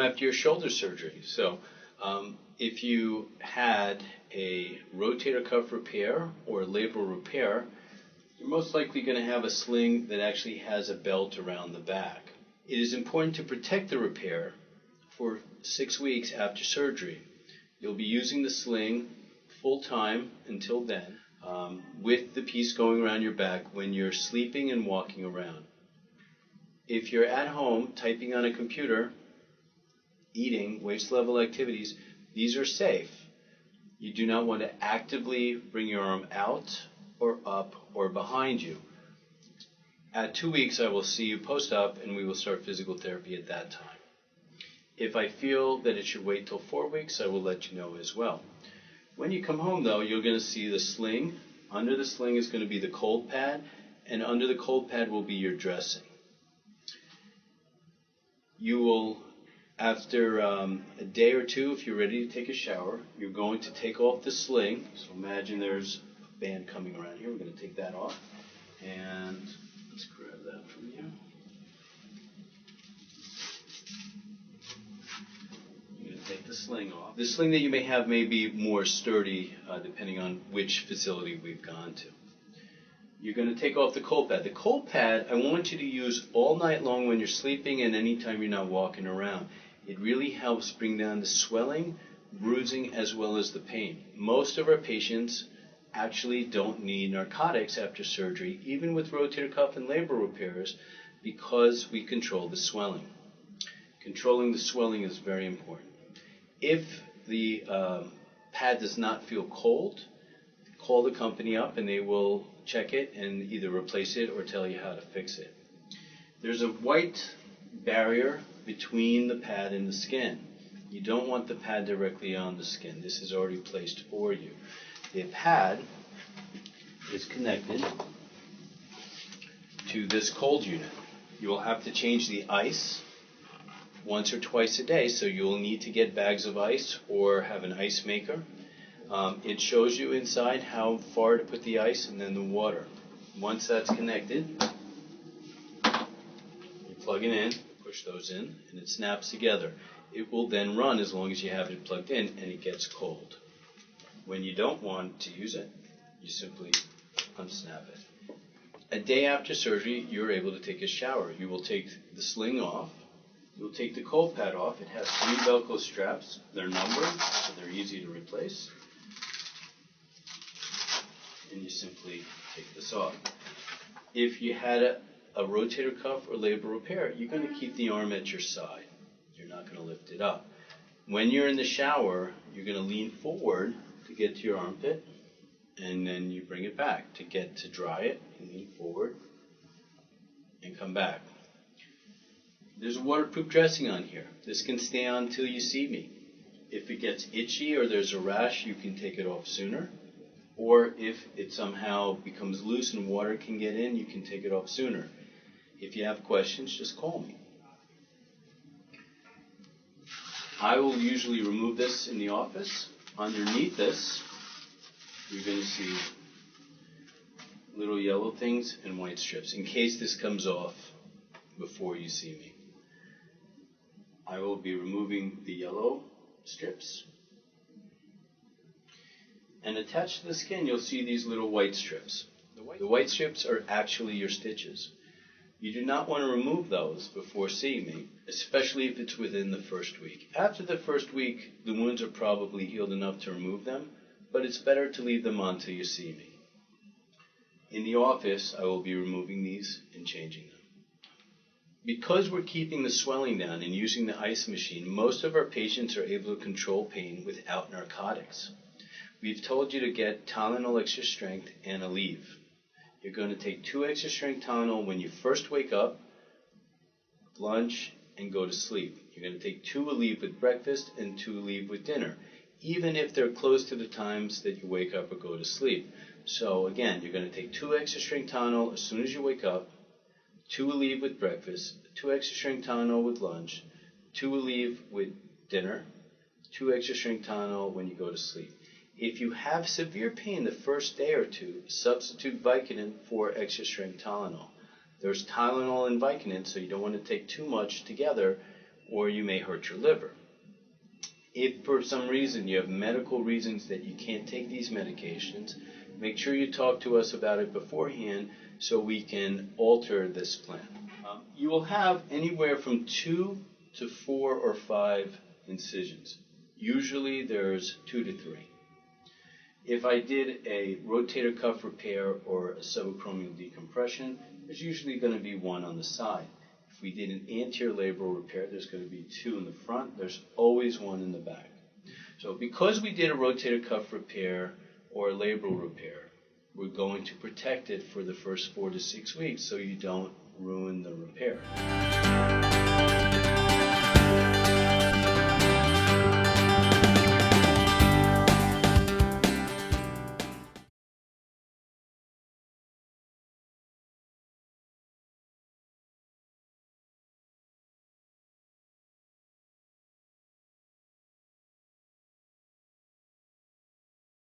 after your shoulder surgery. So if you had a rotator cuff repair or a labral repair, you're most likely going to have a sling that actually has a belt around the back. It is important to protect the repair for 6 weeks after surgery. You'll be using the sling full time until then, with the piece going around your back when you're sleeping and walking around. If you're at home typing on a computer, eating, waist level activities, these are safe. You do not want to actively bring your arm out or up or behind you. At 2 weeks, I will see you post-op and we will start physical therapy at that time. If I feel that it should wait till 4 weeks, I will let you know as well. When you come home, though, you're going to see the sling. Under the sling is going to be the cold pad, and under the cold pad will be your dressing. You will, after a day or two, if you're ready to take a shower, you're going to take off the sling. So imagine there's a band coming around here. We're going to take that off. And let's grab that from you. You're going to take the sling off. The sling that you may have may be more sturdy, depending on which facility we've gone to. You're going to take off the cold pad. The cold pad, I want you to use all night long when you're sleeping and anytime you're not walking around. It really helps bring down the swelling, bruising, as well as the pain. Most of our patients actually don't need narcotics after surgery, even with rotator cuff and labral repairs, because we control the swelling. Controlling the swelling is very important. If the pad does not feel cold, call the company up and they will check it and either replace it or tell you how to fix it. There's a white barrier between the pad and the skin. You don't want the pad directly on the skin. This is already placed for you. The pad is connected to this cold unit. You will have to change the ice once or twice a day, so you'll need to get bags of ice or have an ice maker. It shows you inside how far to put the ice and then the water. Once that's connected, you plug it in, push those in, and it snaps together. It will then run as long as you have it plugged in and it gets cold. When you don't want to use it, you simply unsnap it. A day after surgery, you're able to take a shower. You will take the sling off. You'll take the cold pad off. It has 3 Velcro straps. They're numbered, so they're easy to replace. And you simply take this off. If you had a rotator cuff or labral repair, you're going to keep the arm at your side. You're not going to lift it up. When you're in the shower, you're going to lean forward to get to your armpit, and then you bring it back. To dry it, you lean forward and come back. There's a waterproof dressing on here. This can stay on till you see me. If it gets itchy or there's a rash, you can take it off sooner. Or if it somehow becomes loose and water can get in, you can take it off sooner. If you have questions, just call me. I will usually remove this in the office. Underneath this, you're going to see little yellow things and white strips in case this comes off before you see me. I will be removing the yellow strips. And attached to the skin, you'll see these little white strips. The white strips are actually your stitches. You do not want to remove those before seeing me, especially if it's within the first week. After the first week, the wounds are probably healed enough to remove them, but it's better to leave them on till you see me. In the office, I will be removing these and changing them. Because we're keeping the swelling down and using the ice machine, most of our patients are able to control pain without narcotics. We've told you to get Tylenol extra strength and Aleve. You're going to take 2 extra strength Tylenol when you first wake up, lunch, and go to sleep. You're going to take 2 Aleve with breakfast and 2 Aleve with dinner, even if they're close to the times that you wake up or go to sleep. So again, you're going to take 2 extra strength Tylenol as soon as you wake up, 2 Aleve with breakfast, 2 extra strength Tylenol with lunch, 2 Aleve with dinner, 2 extra strength Tylenol when you go to sleep. If you have severe pain the first day or two, substitute Vicodin for extra strength Tylenol. There's Tylenol and Vicodin, so you don't want to take too much together or you may hurt your liver. If for some reason you have medical reasons that you can't take these medications, make sure you talk to us about it beforehand so we can alter this plan. You will have anywhere from 2 to 4 or 5 incisions. Usually there's 2 to 3. If I did a rotator cuff repair or a subacromial decompression, there's usually going to be 1 on the side. If we did an anterior labral repair, there's going to be 2 in the front. There's always 1 in the back. So because we did a rotator cuff repair or a labral repair, we're going to protect it for the first 4 to 6 weeks so you don't ruin the repair.